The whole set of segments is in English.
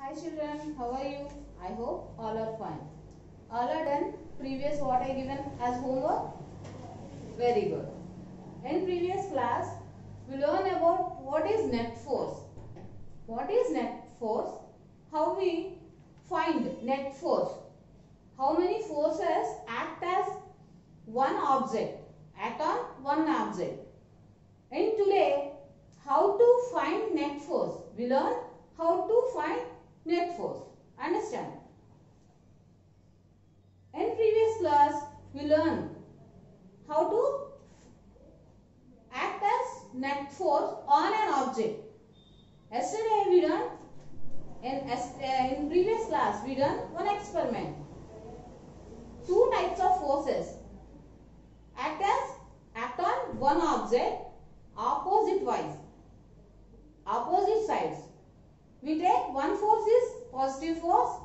Hi children, how are you? I hope all are fine. All are done. Previous what I given as homework? Very good. In previous class, we learn about what is net force. What is net force? How we find net force. How many forces act as one object, act on one object. And today, how to find net force. We learn how to find net force. Understand? In previous class, we learned how to act as net force on an object. Yesterday we done in previous class we done one experiment. Two types of forces act on one object opposite sides. We take one force is positive force.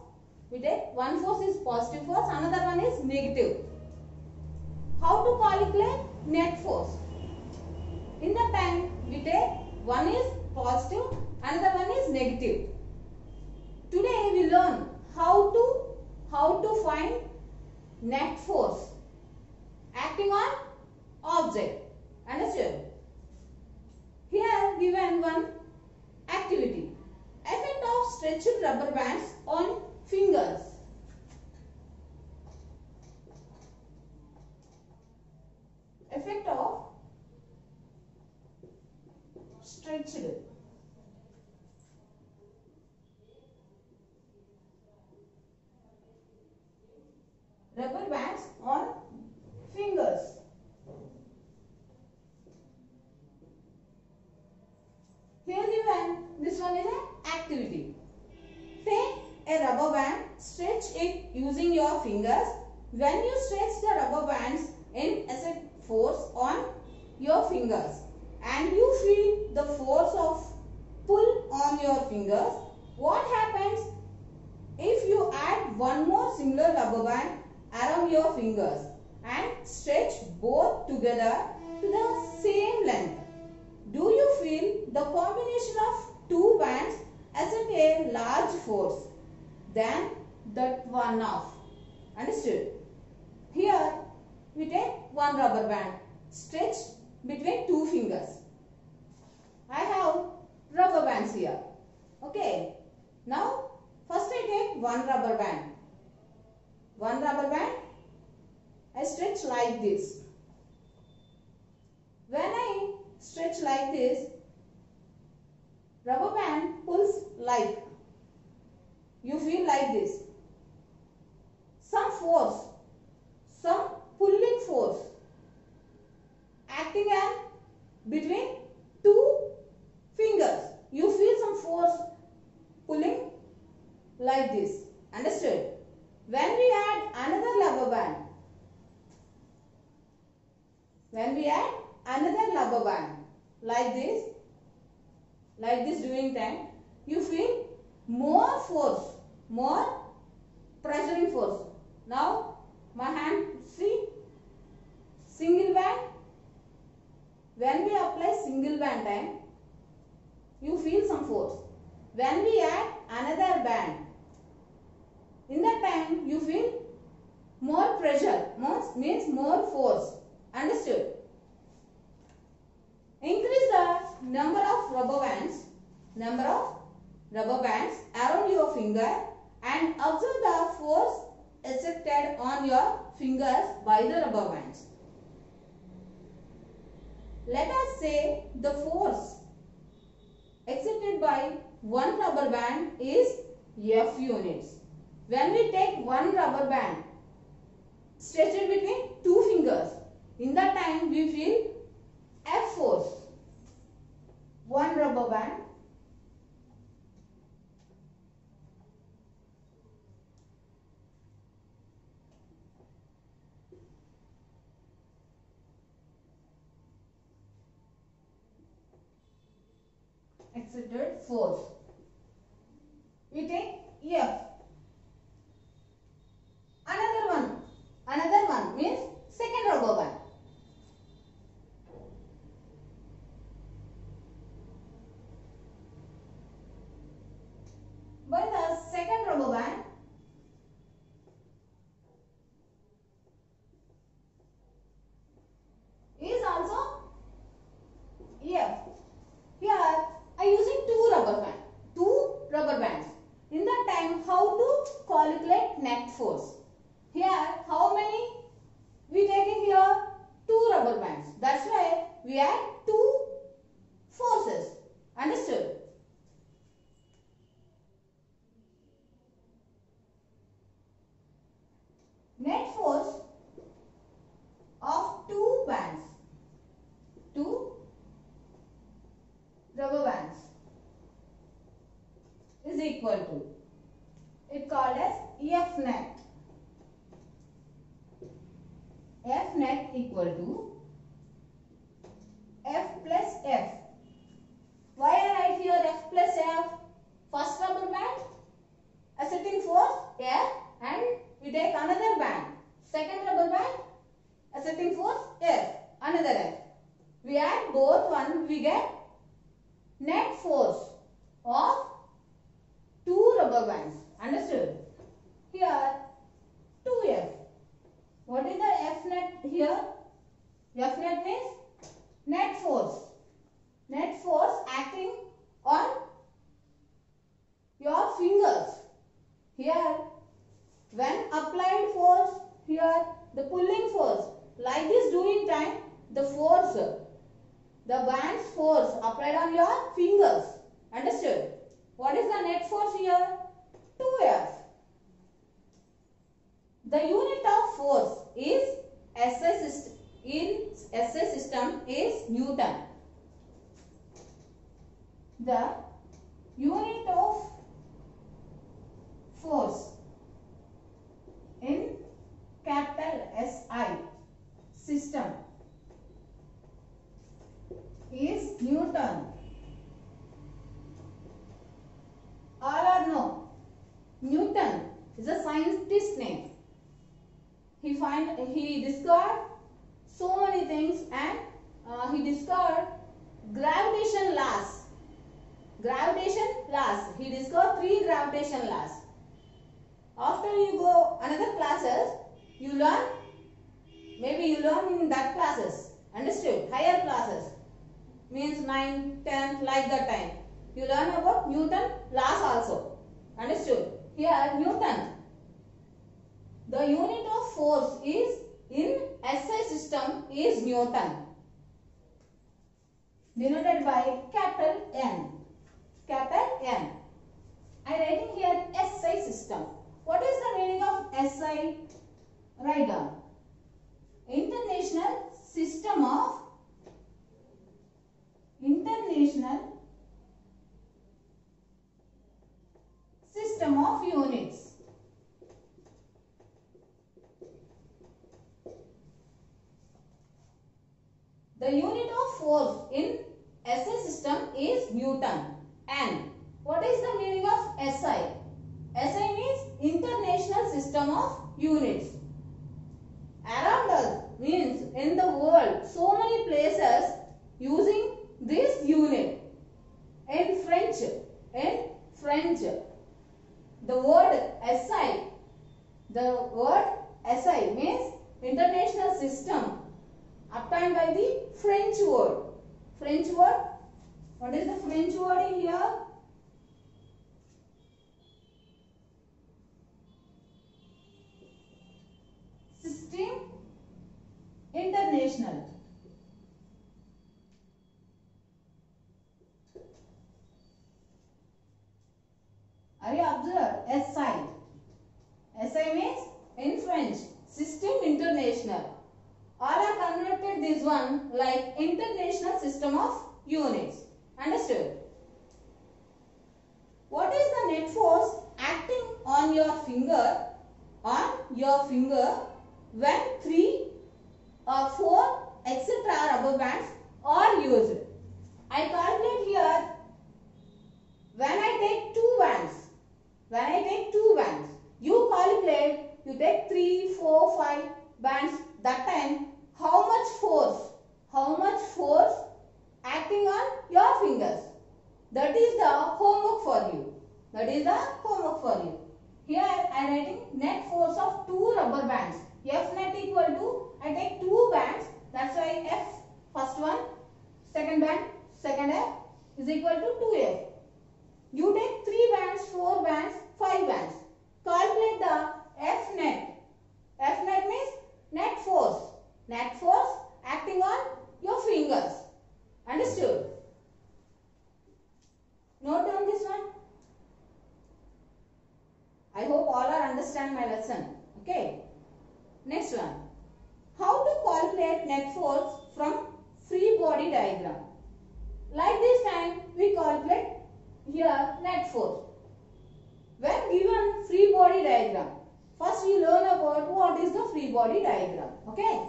One force is positive force, another one is negative. How to calculate net force? In the time we take one is positive, another one is negative. Today we learn how to find net force acting on object. Understood? Here given one activity. Effect of stretched rubber bands on fingers. Effect of stretched rubber bands on fingers. Here given this one is an activity. Take a rubber band, stretch it using your fingers. When you stretch the rubber bands in exert force on your fingers and you feel the force of pull on your fingers, what happens if you add one more similar rubber band around your fingers and stretch both together to the same length? Do you feel the combination of two bands exert a large force than that one of? Understood? Here we take one rubber band stretched between two fingers. I have rubber bands here. Okay. Now first I take one rubber band. One rubber band I stretch like this. When I stretch like this, rubber band pulls like. You feel like this. Some force, some pulling force acting at between two fingers. You feel some force pulling like this. Understood? When we add another rubber band, like this during time, you feel more force, more pressuring force. Now my hand, see, single band. When we apply single band time, you feel some force. When we add another band, in that time you feel more pressure, means more force. Understood? Increase the number of rubber bands around your finger and observe the force exerted on your fingers by the rubber bands. Let us say the force exerted by one rubber band is F units. When we take one rubber band, stretch it between two fingers, in that time we feel F force. One rubber band exerted force. We take F. Another one means second rubber band. By the is equal to, it called as F net. F net equal to F plus F. Why I write here F plus F? First rubber band, accepting force F, and we take another band. Second rubber band, accepting force F, another F. We add both one, we get net force of 2 rubber bands. Understood? Here 2F. What is the F net here? F net means net force. Net force acting on your fingers. Here, when applied force, here the pulling force, like this doing time, the force, the band's force applied on your fingers. Understood? What is the net force here? 2F. The unit of force is SI system is Newton. The unit of force in capital SI system is Newton. All or no? Newton is a scientist name. He discovered so many things, and he discovered gravitation laws. He discovered 3 gravitation laws. After you go another classes, you learn. Maybe you learn in that classes. Understood? Higher classes means 9th, 10th, like that time. You learn about Newton laws also. Understood? Here Newton. The unit of force is in SI system is Newton, denoted by capital N. Capital N. I am writing here SI system. What is the meaning of SI? Write down. International System of Units. The unit of force in SI system is Newton. And what is the meaning of SI? SI means International System of Units. Around us means in the world, so many places using this unit. In French, the word SI means International System, obtained by the French word. What is the French word in here? System International. Are you observed? SI means in French, System International. All are converted this one like International System of Units. Understood? What is the net force acting on your finger? When 3 or 4 etc. rubber bands are used. I calculate here when I take 2 bands. You calculate, you take 3, 4, 5 bands. That time how much force acting on your fingers. That is the homework for you. Here I am writing net force of 2 rubber bands. F net equal to, I take 2 bands. That's why F first one, second band, second F is equal to 2F. You take 3 bands, 4 bands, 5 bands. Calculate the F net. F net means net force. Acting on your fingers. Understood? Note down this one. I hope all are understand my lesson. Okay. Next one. How to calculate net force from free body diagram. Like this time we calculate here net force. When given free body diagram, first we learn about what is the free body diagram. Okay.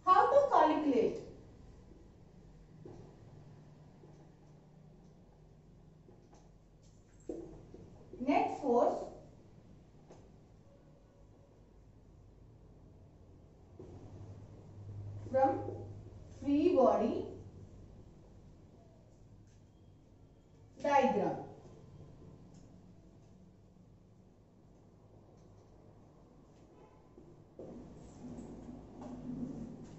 How to calculate? Net force from free body diagram.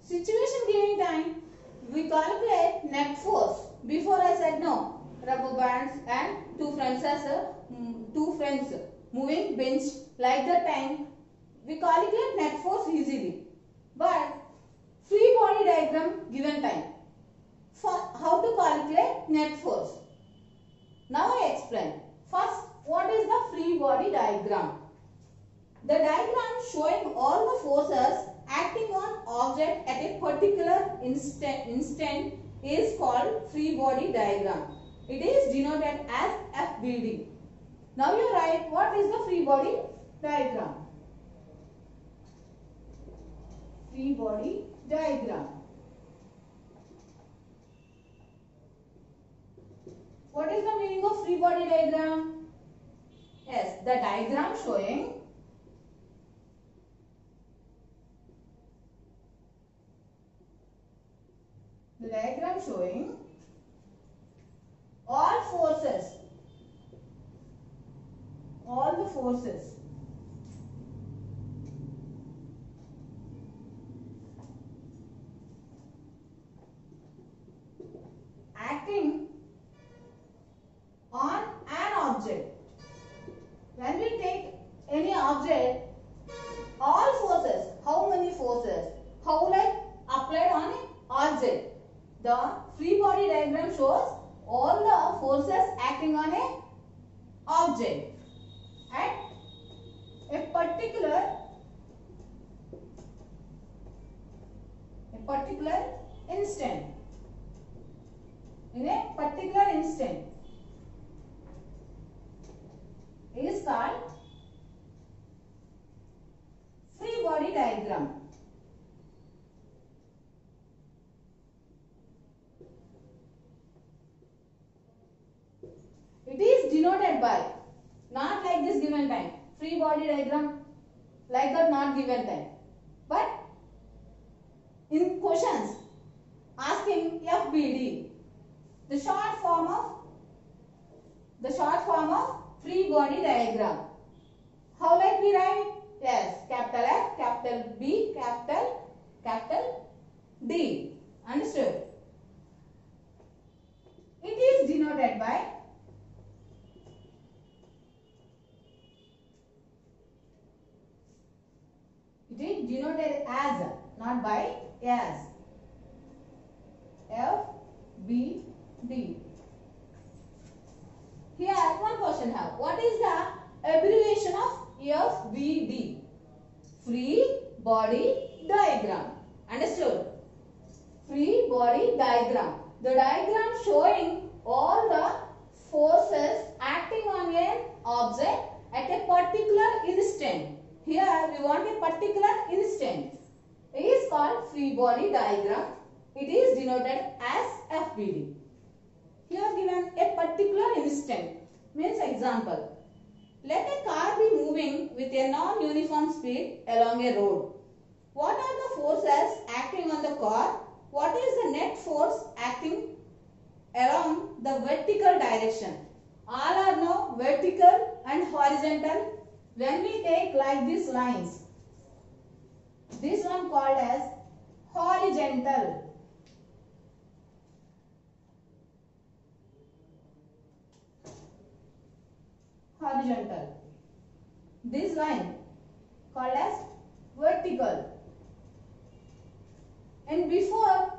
Situation giving time, we calculate net force. Before I said no, rubber bands and two friends moving bench, like that time we calculate net force easily. But free body diagram given time, for how to calculate net force. Now I explain. First, what is the free body diagram? The diagram showing all the forces acting on object at a particular instant is called free body diagram. It is denoted as FBD. Now you write what is the free body diagram. Free body diagram. What is the meaning of free body diagram? Yes, the diagram showing all the forces acting on an object. When we take any object, all forces, how many forces, how like applied on an object. The free body diagram shows all the forces acting on an object at a particular instant. In a particular instant is called free body diagram. It is denoted by, not like this given time, free body diagram like that not given time, but in questions asking FBD, the short form of free body diagram. How like we write? Yes, capital F, capital B, capital D. Understood? It is denoted by as, not by, as. F, B, D. Here one question have. What is the abbreviation of FBD? Free body diagram. Understood? Free body diagram. The diagram showing all the forces acting on an object at a particular instant. Here we want a particular instant. It is called free body diagram. It is denoted as FBD. Here given a particular instant. Means example. Let a car be moving with a non-uniform speed along a road. What are the forces acting on the car? What is the net force acting along the vertical direction? All are now vertical and horizontal. When we take like these lines, this one called as horizontal. horizontal. This line called as vertical. And before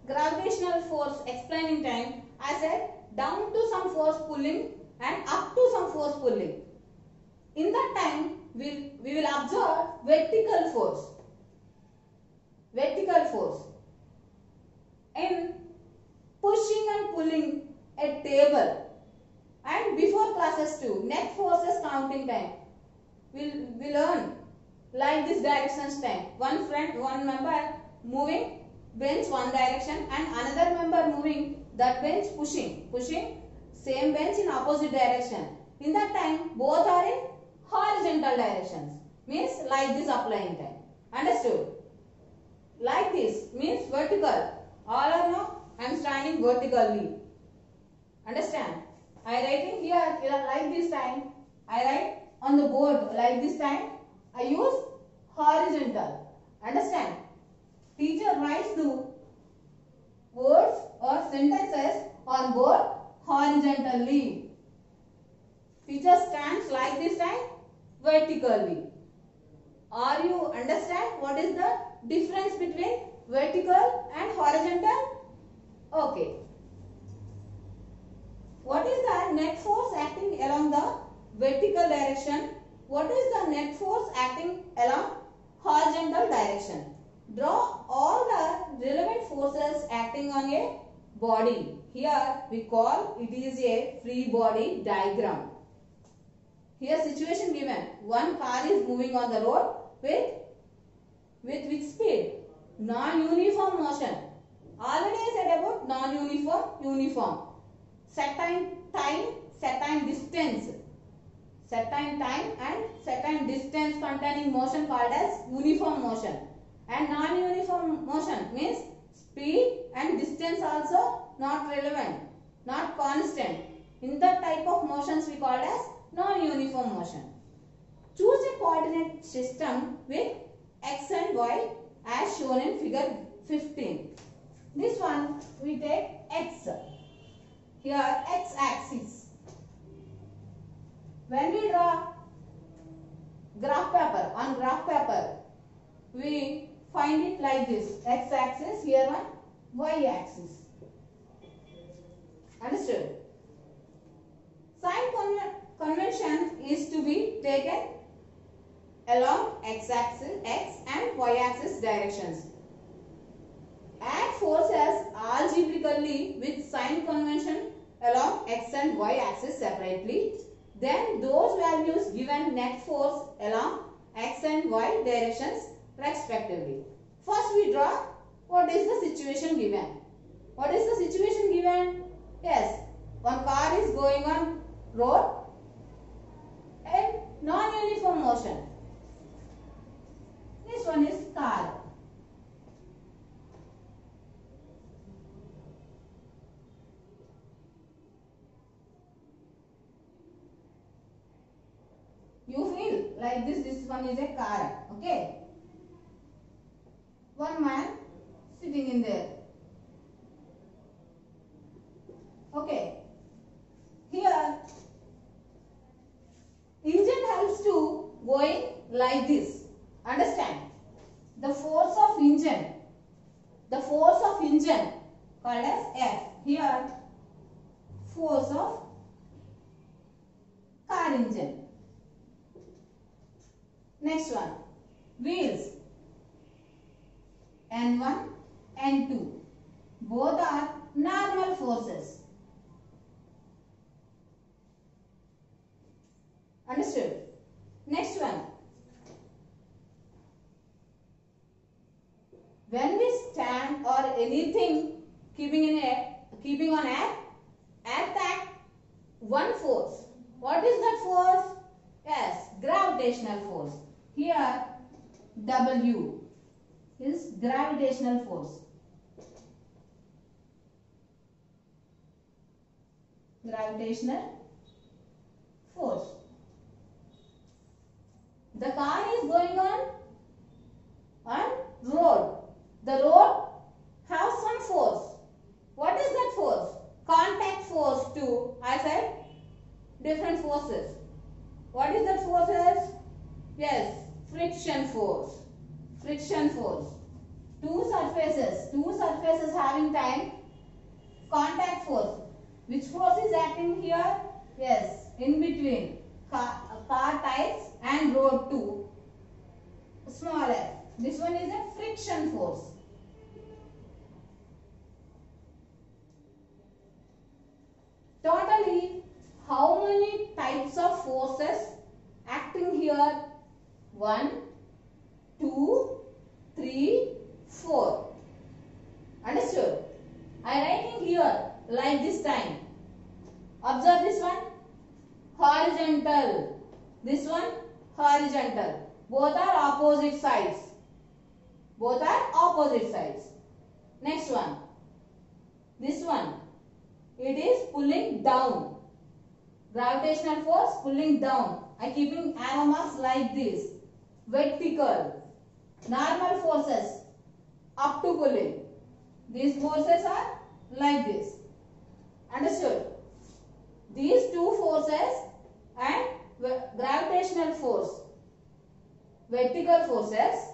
gravitational force explaining time, I said down to some force pulling and up to some force pulling. In that time, we will observe vertical force. Vertical force. In pushing and pulling a table, and before classes 2, net forces counting time, we'll learn like this directions time. One member moving bench one direction and another member moving that bench pushing same bench in opposite direction. In that time, both are in horizontal directions. Means like this applying time. Understood? Like this means vertical. All or no? I am standing vertically. Understand? I writing here like this time. I write on the board like this time. I use horizontal. Understand? Teacher writes the words or sentences on board horizontally. Teacher stands like this time vertically. Are you understand what is the difference between vertical and horizontal? Okay. What is the net force acting along the vertical direction? What is the net force acting along horizontal direction? Draw all the relevant forces acting on a body. Here we call it is a free body diagram. Here situation given. One car is moving on the road with which speed? Non-uniform motion. Already I said about non-uniform, uniform. Certain time, certain distance. Certain time and certain distance containing motion called as uniform motion. And non-uniform motion means speed and distance also not relevant, not constant. In that type of motions we call as non-uniform motion. Choose a coordinate system with x and y as shown in figure 15. This one we take x. Here x axis. When we draw graph paper, on graph paper, we find it like this. X axis, here one, y axis. Understood? Sign convention is to be taken along x axis, x and y axis directions. Add forces algebraically with sign convention along x and y axis separately. Then those values given net force along x and y directions respectively. First we draw what is the situation given. What is the situation given? Yes, one car is going on road and non-uniform motion. This one is car. You feel like this one is a car, okay? One man sitting in there. Okay. Here, engine helps to going like this. Understand? The force of engine called as F. Here, force of car engine. Next one, wheels. N1, N2. Both are normal forces. Understood? Next one. When we stand or anything keeping on air, attack one force. What is that force? Yes, gravitational force. Here W is gravitational force. Gravitational force. The car is going on road. The road has some force. What is that force? Contact force too. I said different forces. What is that forces? Yes, friction force. Friction force. Two surfaces having time contact force. Which force is acting here? Yes, in between car tires and road 2. Small f. This one is a friction force. Totally, how many types of forces acting here? 1, 2, 3, 4. Understood? I writing here like this time. Observe this one. Horizontal. This one horizontal. Both are opposite sides. Both are opposite sides. Next one. This one. It is pulling down. Gravitational force pulling down. I keeping arrow marks like this. Vertical. Normal forces up to pulling. These forces are like this. Understood? These two forces and gravitational force, vertical forces,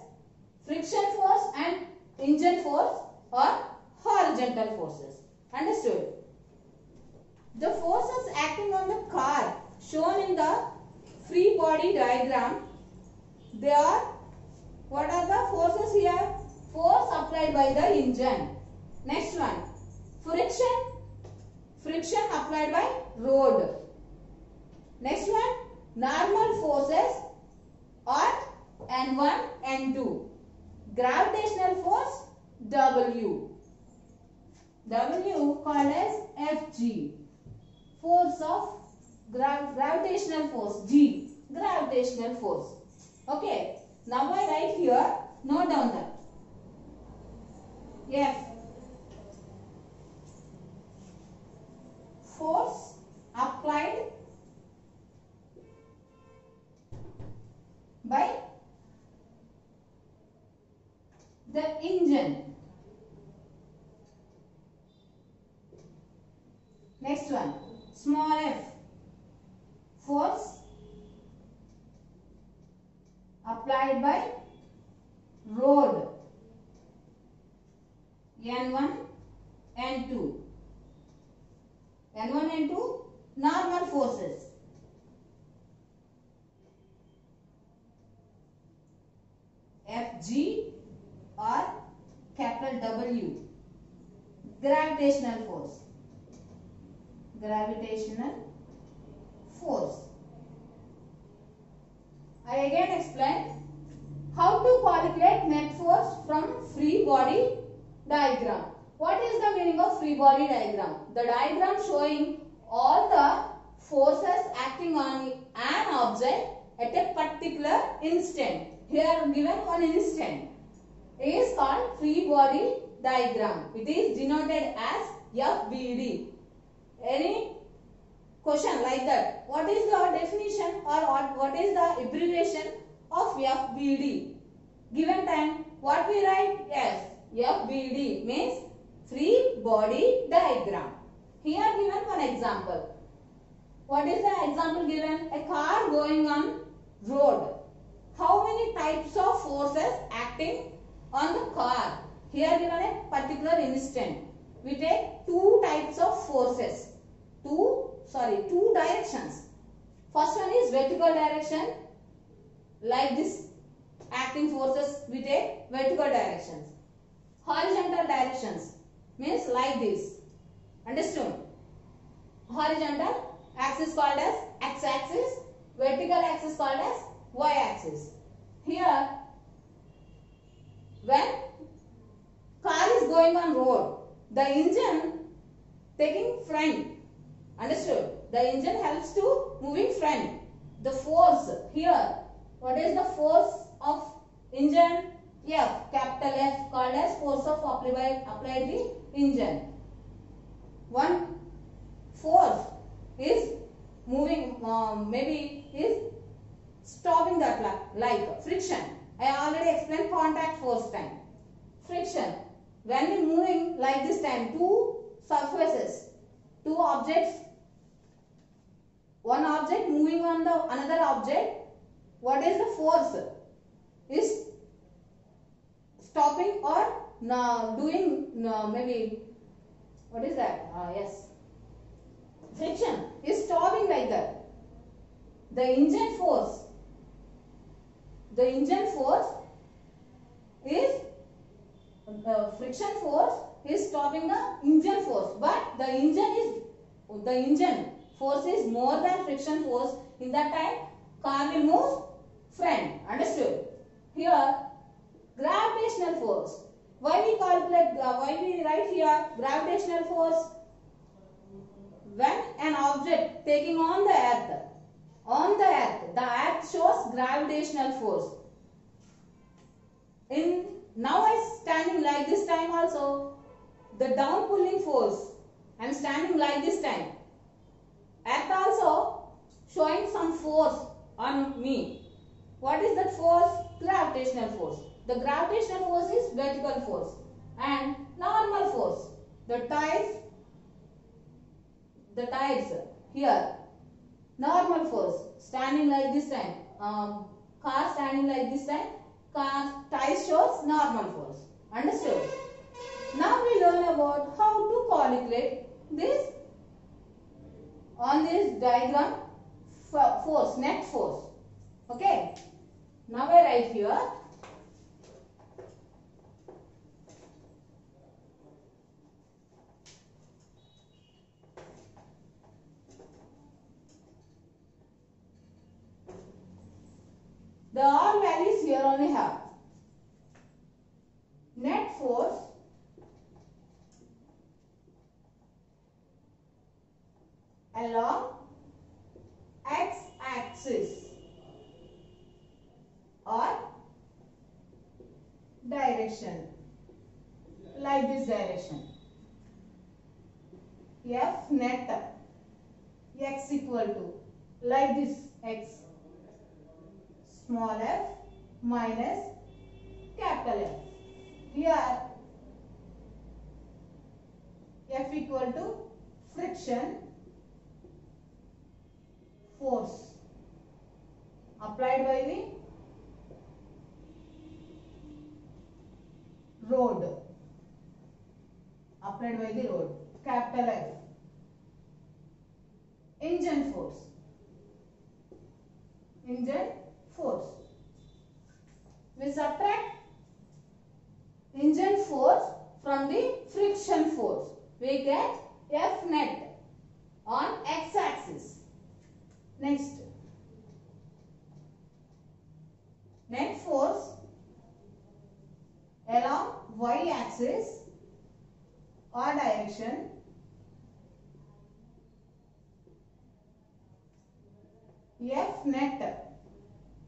friction force and engine force are horizontal forces. Understood? The forces acting on the car shown in the free body diagram, they are, what are the forces here? Force applied by the engine. Next one, friction applied by road. Next one, normal forces are N1, N2. Gravitational force W. W called as Fg. Force of gravitational force G. Gravitational force. Okay. Now I write here, note down that. F. Force applied by the engine. Next one, small f. Force applied by road. N1, N2. N1, N2, normal forces. Fg or capital W. Gravitational force. Gravitational force. I again explain how to calculate net force from free body diagram. What is the meaning of free body diagram? The diagram showing all the forces acting on an object at a particular instant. Here given one instant is called free body diagram. It is denoted as FBD. Any question like that? What is the definition or what is the abbreviation of FBD? Given time, what we write? Yes, FBD means free body diagram. Here given one example. What is the example given? A car going on road. How many types of forces acting on the car? Here given a particular instant. We take two types of forces. Two directions. First one is vertical direction. Like this acting forces we take vertical directions. Horizontal directions means like this. Understood? Horizontal axis called as x-axis. Vertical axis called as y-axis. Here, when car is going on road, the engine taking front. Understood? The engine helps to moving front. The force here, what is the force of engine? F, capital F, called as force of applied the engine. One force is moving, maybe is stopping that like friction. I already explained contact force time. Friction. When we moving like this time, two surfaces, two objects, one object moving on the another object, what is the force? Is stopping or doing maybe, what is that? Yes, friction is stopping like that. The engine force is friction force is stopping the engine force, but the engine force is more than friction force. In that time, car will move front. Understood? Here, gravitational force. Why we write here gravitational force? When an object taking on the earth, the earth shows gravitational force. Now I standing like this time also, the down pulling force. I am standing like this time. Earth also showing some force on me. What is that force? Gravitational force. The gravitational force is vertical force and normal force. The tires here, normal force, standing like this time. Car standing like this time. Car tires shows normal force. Understood? Now we learn about how to calculate this on this diagram force, net force. Okay. Now I write here. The all values here only have net force along x-axis or direction, like this direction. F net x equal to, like this, x small f minus capital F. Here F equal to friction force applied by the road. Capital F. Engine force. We subtract engine force from the friction force. We get F net on x-axis. Next, net force along y-axis or direction. F net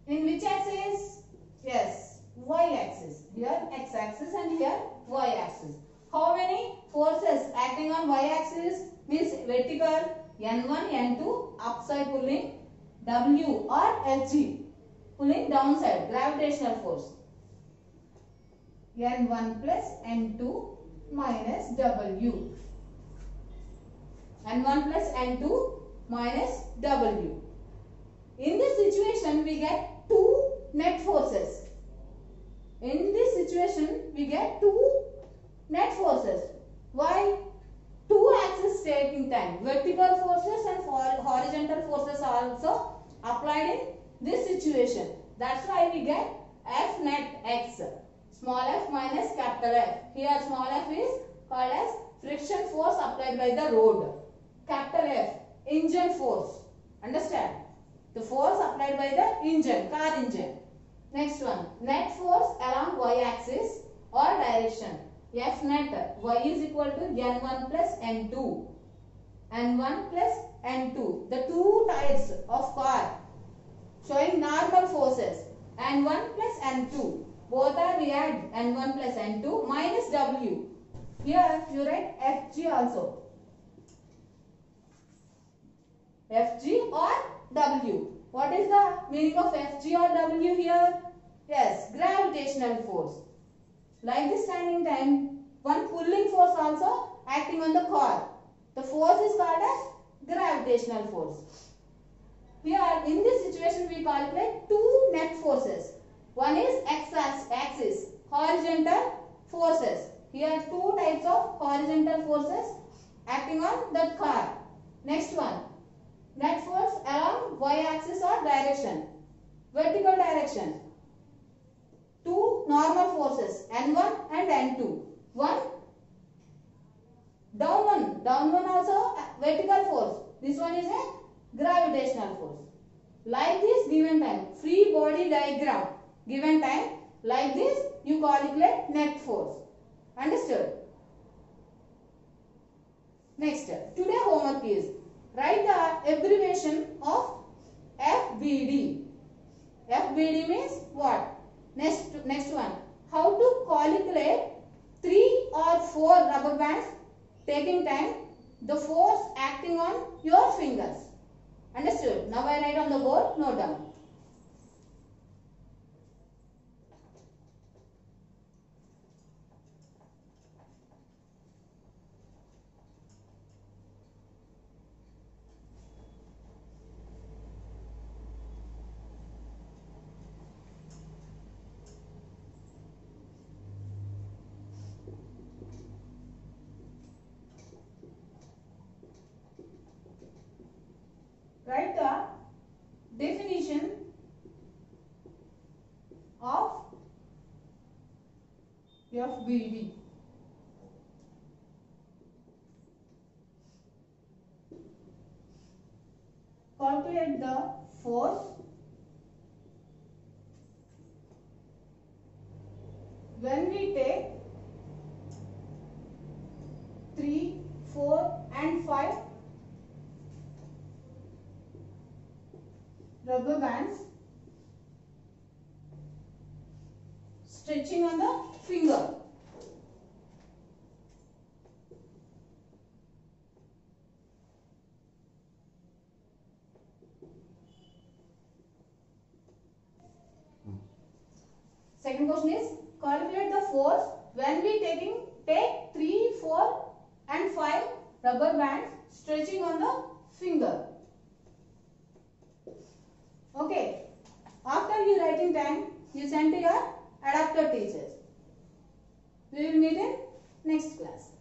in which axis? Yes, y-axis. Here x-axis and here y-axis. How many forces acting on y-axis? Means vertical N1, N2 upside pulling, W or Hg pulling downside, gravitational force. N1 plus N2 minus W. N1 plus N2 minus W. In this situation, we get two net forces. Why? Two axes taking time. Vertical forces and horizontal forces are also applied in this situation. That's why we get F net x. Small f minus capital F. Here small f is called as friction force applied by the road. Capital F, engine force. Understand? The force applied by the engine, car engine. Next one, net force along y-axis or direction. F net, y is equal to N1 plus N2. N1 plus N2. The two tires of car showing normal forces. N1 plus N2. Both are we add N1 plus N2 minus W. Here you write Fg also. Fg or W. What is the meaning of Fg or W here? Yes, gravitational force. Like this standing time, one pulling force also acting on the car. The force is called as gravitational force. Here in this we calculate two net forces. One is x-axis, horizontal forces. Here two types of horizontal forces acting on the car. Next one, net force along y-axis or direction, vertical direction. Two normal forces, N1 and N2. One down one also vertical force. This one is a gravitational force. Like this given time, free body diagram given time, like this you calculate net force. Understood? Next, today homework is write the abbreviation of FBD. FBD means what? Next one. How to calculate 3 or 4 rubber bands taking time, the force acting on your fingers. Understood? Now I write on the board, note down. Write the definition of FBD. Calculate the force when we take 3, 4 and 5 rubber bands stretching on the finger. Second question is calculate the force when we take 3, 4 and 5 rubber bands stretching on the finger. Okay. After you writing time, you send to your adapter teachers. We will meet in next class.